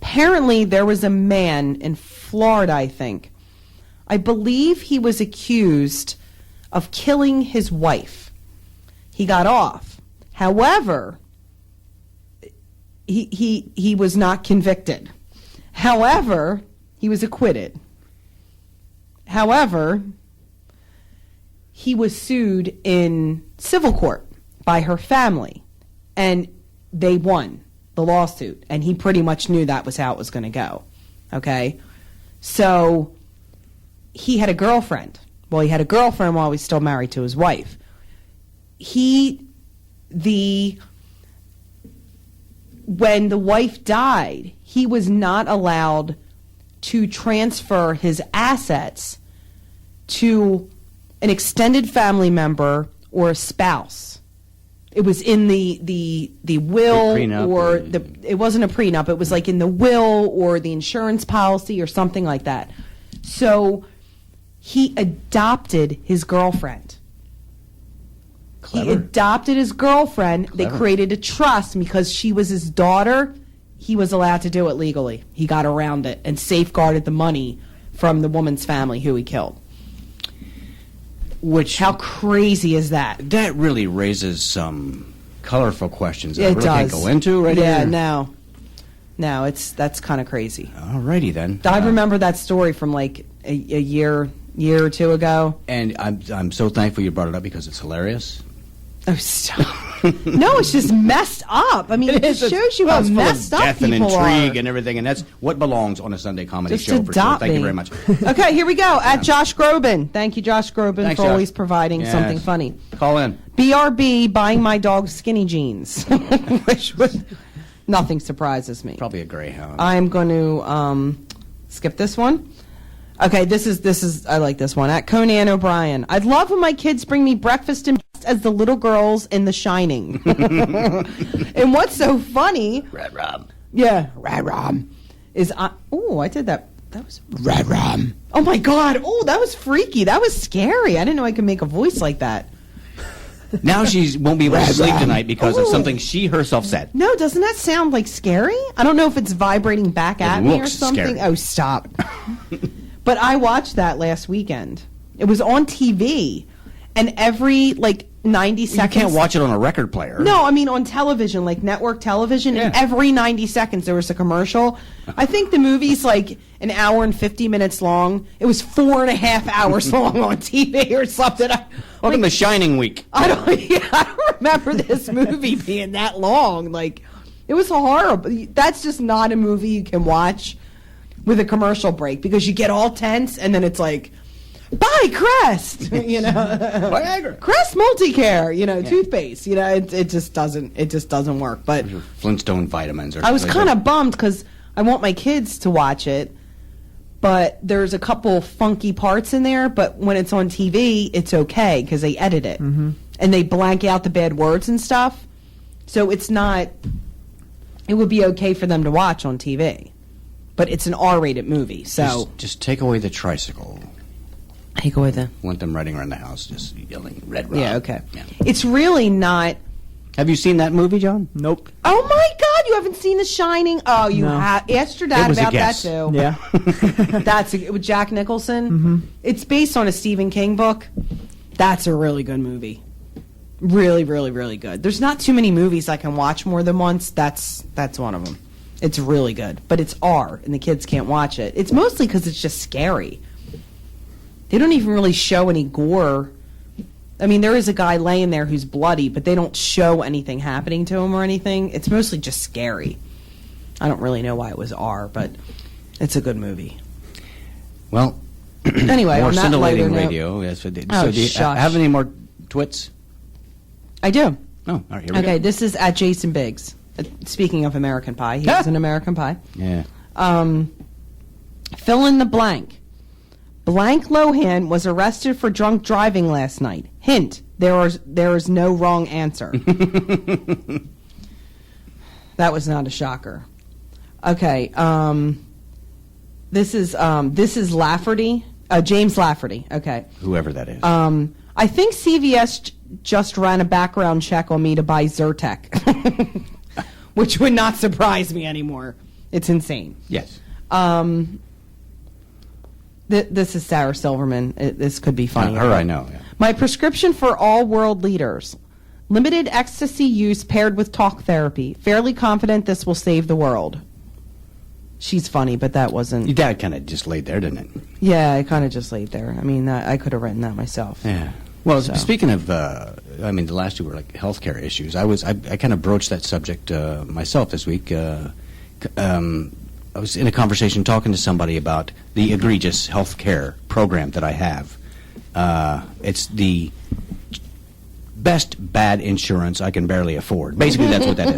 Apparently, there was a man in Florida, I think. I believe he was accused of killing his wife. He got off. However, he was not convicted. However, he was acquitted. However, he was sued in civil court by her family, and they won the lawsuit, and he pretty much knew that was how it was going to go. Okay? So he had a girlfriend. Well, he had a girlfriend while he was still married to his wife. When the wife died, he was not allowed to transfer his assets to an extended family member or a spouse. It was in the will, or it wasn't a prenup. It was like in the will or the insurance policy or something like that. So he adopted his girlfriend. Clever. He adopted his girlfriend. Clever. They created a trust, because she was his daughter. He was allowed to do it legally. He got around it and safeguarded the money from the woman's family who he killed. How crazy is that? That really raises some colorful questions that I It really does. can't go into right Yeah, here. no, that's kind of crazy. Alrighty then. I remember that story from like a year or two ago. And I'm so thankful you brought it up because it's hilarious. Oh, stop. No, it's just messed up. I mean, it just shows you how It's full of messed up death and people intrigue are. and everything, and that's what belongs on a Sunday comedy Just show for sure. adopt Thank you me. very much. Okay, here we go. At Josh Groban. Thank you, Josh Groban, Thanks, for Josh. always providing Yes. something funny. Call in. BRB, buying my dog skinny jeans. Which was, nothing surprises me. Probably a Greyhound. I'm going to skip this one. Okay, this is I like this one. At Conan O'Brien. I'd love when my kids bring me breakfast and as the little girls in The Shining. And what's so funny, Red Rum. yeah, Red Rum, is I did that. That was Red Rum. Oh my God. Oh, that was freaky. That was scary. I didn't know I could make a voice like that. Now she won't be able to sleep tonight because of something she herself said. No, doesn't that sound like scary? I don't know if it's vibrating back at me or looks something. scary. Oh, stop. But I watched that last weekend. It was on TV, and every 90 You seconds. can't watch it on a record player. No, I mean on television, like network television, and Yeah. every 90 seconds there was a commercial. I think the movie's like an hour and 50 minutes long. It was 4.5 hours long on TV or something. Welcome to Shining Week. I don't remember this movie being that long. Like, it was horrible. That's just not a movie you can watch with a commercial break, because you get all tense and then it's like, buy Crest, Viagra. Crest Multicare, toothpaste. It just doesn't work. But Flintstone vitamins. I was kind of bummed because I want my kids to watch it, but there's a couple funky parts in there. But when it's on TV, it's okay because they edit it and they blank out the bad words and stuff. So it's not. It would be okay for them to watch on TV, but it's an R-rated movie. So just take away the tricycle. take away the. Want them riding around the house just yelling Red Rum. Yeah, okay. Yeah. It's really not. Have you seen that movie, John? Nope. Oh my God! You haven't seen The Shining? Oh, you No. have. Asked your dad It was a about that guess. too. Yeah. That's with Jack Nicholson. It's based on a Stephen King book. That's a really good movie. Really, really, really good. There's not too many movies I can watch more than once. That's one of them. It's really good, but it's R, and the kids can't watch it. It's mostly because it's just scary. They don't even really show any gore. I mean, there is a guy laying there who's bloody, but they don't show anything happening to him or anything. It's mostly just scary. I don't really know why it was R, but it's a good movie. Well, Anyway, more on that scintillating lighter note- radio. Yes. So do you shush. have any more twits? I do. Oh, all right. Here we Okay, go. this is at Jason Biggs. Speaking of American Pie, here's an American Pie. Yeah. Fill in the blank. Blank Lohan was arrested for drunk driving last night. Hint: there is no wrong answer. That was not a shocker. Okay. This is Lafferty, James Lafferty. Okay. Whoever that is. I think CVS just ran a background check on me to buy Zyrtec, which would not surprise me anymore. It's insane. Yes. This is Sarah Silverman. This could be funny. Her I know. Yeah. My prescription for all world leaders: limited ecstasy use paired with talk therapy. Fairly confident this will save the world. She's funny, but that wasn't. Your dad kind of just laid there, didn't it? Yeah, I kind of just laid there. I mean, I could have written that myself. Yeah. Well, So. speaking of, I mean, the last two were like healthcare issues. I kind of broached that subject myself this week. I was in a conversation talking to somebody about the egregious healthcare program that I have. It's the best bad insurance I can barely afford. Basically, that's what that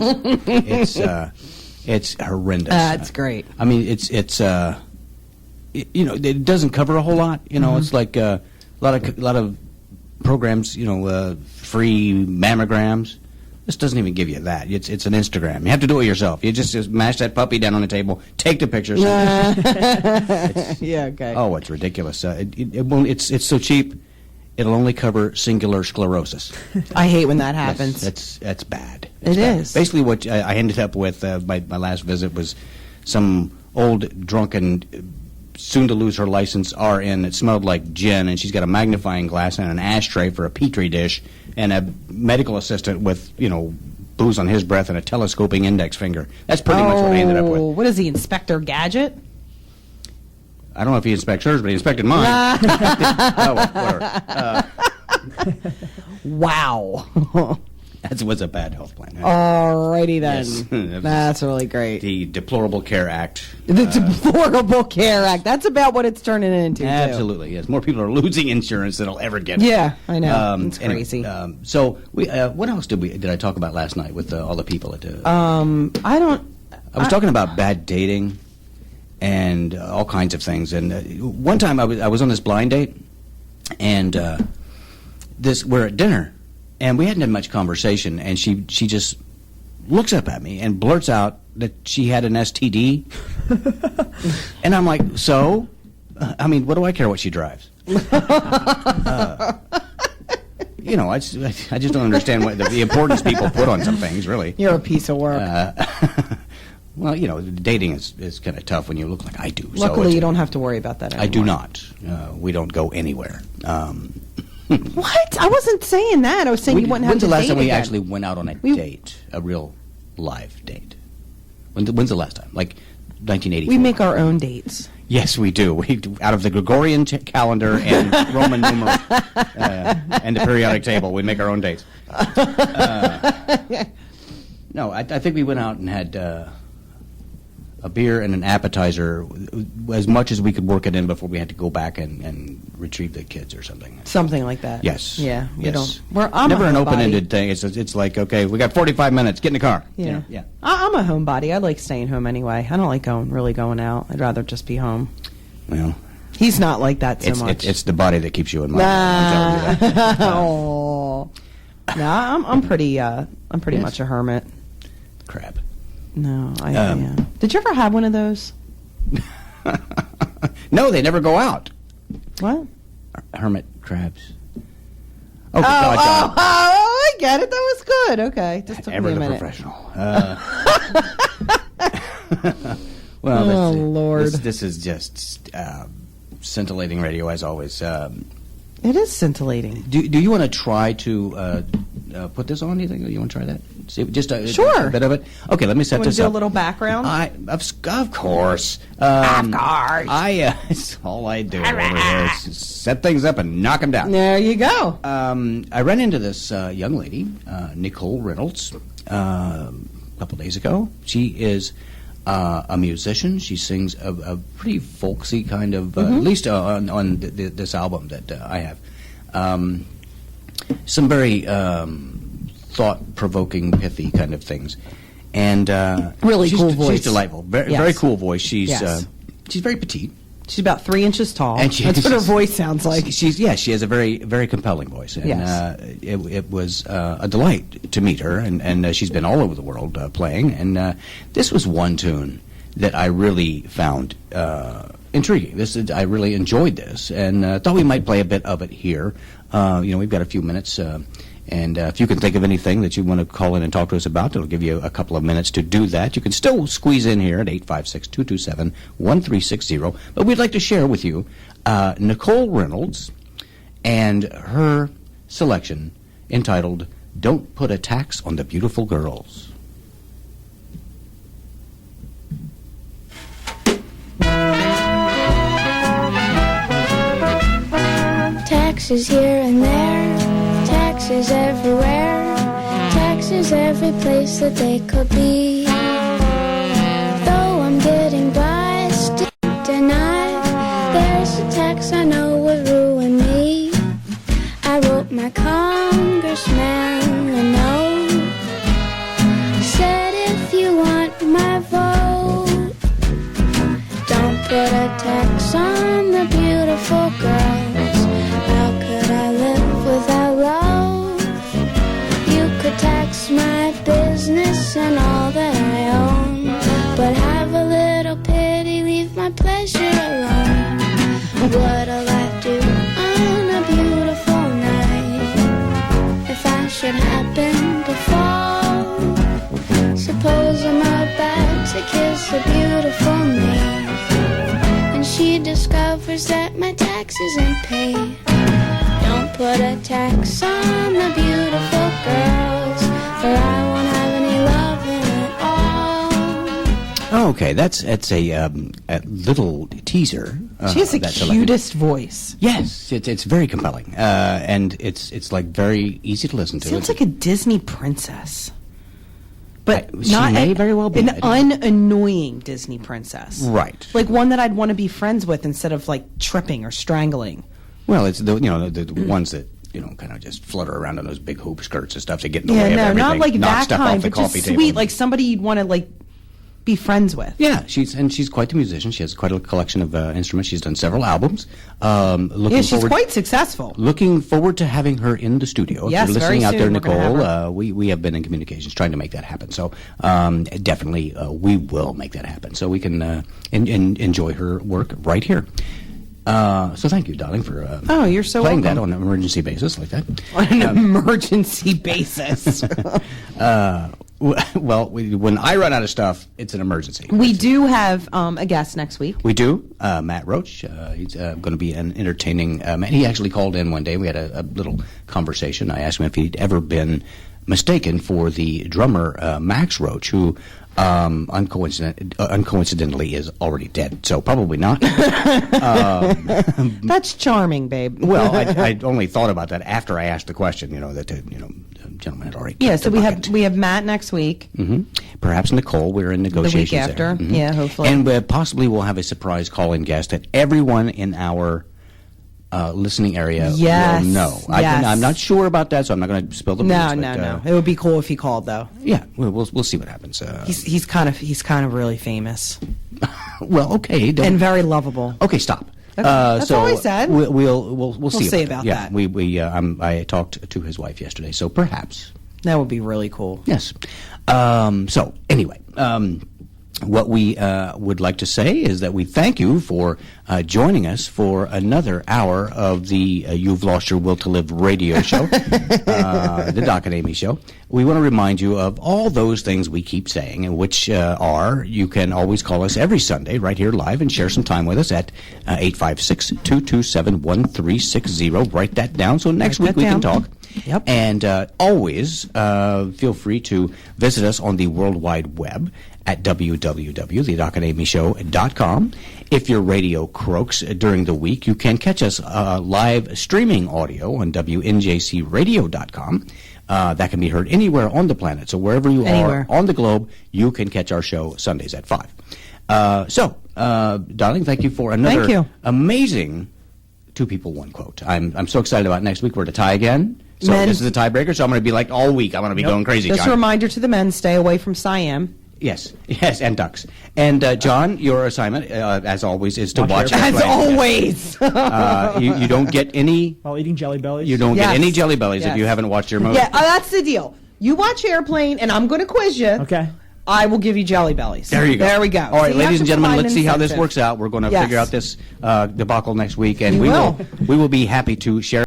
is. It's horrendous. That's great. I mean, it doesn't cover a whole lot. It's like a lot of programs. Free mammograms. This doesn't even give you that. It's an Instagram. You have to do it yourself. You just mash that puppy down on the table, take the pictures. Yeah, okay. Oh, it's ridiculous. It won't. It's so cheap. It'll only cover singular sclerosis. I hate when that happens. That's bad. It is. Basically, what I ended up with my last visit was some old drunken, soon to lose her license RN that smelled like gin, and she's got a magnifying glass and an ashtray for a petri dish, and a medical assistant with booze on his breath and a telescoping index finger. That's pretty much what I ended up with. What is he, Inspector Gadget? I don't know if he inspects hers, but he inspected mine. Oh, well, whatever. Wow. That was a bad health plan. Alrighty then. Yes. That's really great. The Deplorable Care Act. The Deplorable Care Act. That's about what it's turning into, too. Absolutely, yes. More people are losing insurance than will ever get it. Yeah, I know. It's anyway, crazy. So, what else did I talk about last night with all the people at I was talking about bad dating and all kinds of things. And one time I was on this blind date, and we're at dinner, and we hadn't had much conversation, and she just looks up at me and blurts out that she had an STD. And I'm like, so? I mean, what do I care what she drives? I just don't understand what the importance people put on some things, really. You're a piece of work. Well, dating is kind of tough when you look like I do. Luckily, you don't have to worry about that anymore. I do not. We don't go anywhere. What? I wasn't saying that. I was saying you wouldn't have When's to the last date time we again. actually went out on a date, a real live date? When's the last time? Like 1984? We make our own dates. Yes, we do. We out of the Gregorian calendar and Roman numerals and the periodic table, we make our own dates. No, I think we went out and had a beer and an appetizer, as much as we could work it in before we had to go back and retrieve the kids or something. Something like that. Yes. Yeah. We Yes. don't. I'm never a an homebody. open-ended thing. It's like, okay, we got 45 minutes. Get in the car. Yeah. Yeah. I'm a homebody. I like staying home anyway. I don't like going out. I'd rather just be home. Well, He's not like that so much. it's the body that keeps you in mind. I'm telling you that. Oh. No, I'm pretty much a hermit. Crap. No, yeah. Did you ever have one of those? No, they never go out. What? Hermit crabs. Oh, God, John. I get it. That was good. Okay, just took Ever me a the minute. professional. Well, Oh, Lord. This is just scintillating radio, as always. It is scintillating. Do you want to try to put this on? Do you think you want to try that? See, just Sure. a bit of it. Okay, let me set Want to this do up. a little background? Of course. Of course. It's all I do over here is set things up and knock them down. There you go. I ran into this young lady, Nicole Reynolds, a couple days ago. She is a musician. She sings a pretty folksy kind of, at least on this album that I have. Some very thought-provoking, pithy kind of things. And Really cool voice. She's delightful. Very, Yes. very cool voice. She's Yes. she's very petite. She's about 3 inches tall. And That's what her voice sounds like. She has a very, very compelling voice, and Yes. it was a delight to meet her. And she's been all over the world playing. And this was one tune that I really found intriguing. I really enjoyed this, and thought we might play a bit of it here. We've got a few minutes. And if you can think of anything that you want to call in and talk to us about, it'll give you a couple of minutes to do that. You can still squeeze in here at 856-227-1360. But we'd like to share with you Nicole Reynolds and her selection entitled Don't Put a Tax on the Beautiful Girls. Taxes here and there, taxes everywhere, taxes every place that they could be. Though I'm getting by, still deny there's a tax I know would ruin me. I wrote my congressman a note, said if you want my vote, don't put a tax on the beautiful girls. How could I live without love? You could tax my business and all that I own, but have a little pity, leave my pleasure alone. What'll I do on a beautiful night if I should happen to fall? Suppose I'm about to kiss a beautiful maid, and she discovers that my tax isn't paid. Don't put a tax on the beautiful girls, for I won't have any loving at all. Okay, that's a little teaser. She has the that selection. cutest voice. Yes, it's very compelling, and it's like very easy to listen to. Sounds like a Disney princess. But She not may very well be. an I don't know. unannoying Disney princess. Right. Like one that I'd want to be friends with instead of like tripping or strangling. Well, it's the ones that kind of just flutter around in those big hoop skirts and stuff to get in the Yeah, way of no, everything. not like knock that stuff kind, off the but just coffee sweet, table. like somebody you'd want to like be friends with. Yeah, she's quite the musician. She has quite a collection of instruments. She's done several albums. Looking She's forward, quite successful. Looking forward to having her in the studio. Yes, if you're very listening out there, soon we're gonna have Nicole, we have been in communications trying to make that happen. So definitely we will make that happen. So we can enjoy her work right here. So thank you, darling, for You're so playing welcome. that on an emergency basis like that. On an emergency basis. Well, when I run out of stuff, it's an emergency. We do have a guest next week. We do. Matt Roach. He's going to be an entertaining man. He actually called in one day. We had a little conversation. I asked him if he'd ever been mistaken for the drummer Max Roach, who uncoincidentally is already dead. So probably not. That's charming, babe. Well, I only thought about that after I asked the question. That the gentleman had already. Yeah, kicked so the we bucket. have Matt next week. Perhaps Nicole. We're in negotiations The week after. there. Yeah, hopefully. And possibly we'll have a surprise call-in guest that everyone in our listening area Yes, will know. yes. I'm not sure about that, so I'm not going to spill the beans. No. It would be cool if he called though. Yeah, we'll see what happens. He's kind of really famous well, okay. and very lovable. Okay, stop. That's so all I said. We'll see see about about that. that. Yeah, I talked to his wife yesterday, so perhaps. That would be really cool. Yes. So anyway, what we would like to say is that we thank you for joining us for another hour of the You've Lost Your Will to Live radio show, the Doc and Amy Show. We want to remind you of all those things we keep saying, and which are you can always call us every Sunday right here live and share some time with us at 856-227-1360. Write that down so next week we can talk. Yep. And always feel free to visit us on the World Wide Web at www.thedocandamyshow.com. If your radio croaks during the week, you can catch us live streaming audio on WNJCradio.com. That can be heard anywhere on the planet. So wherever you Anywhere. are on the globe, you can catch our show Sundays at 5. Darling, thank you for another Thank you. amazing Two People, One Quote. I'm so excited about next week. We're to tie again. So Men- this is a tiebreaker, so I'm going to be like all week. I'm going to be going crazy, Just John. a reminder to the men: stay away from Siam. Yes, and ducks. And John, your assignment, as always, is to watch As As always. you don't get any. While eating Jelly Bellies. You don't Yes. get any Jelly Bellies if Yes. you haven't watched your most. Yeah, that's the deal. You watch Airplane, and I'm going to quiz you. Okay. I will give you Jelly Bellies. There you go. There we go. All right, So you have ladies to and gentlemen, provide let's an see how this incentive. works out. We're going to Yes. figure out this debacle next week, and We will. we will be happy to share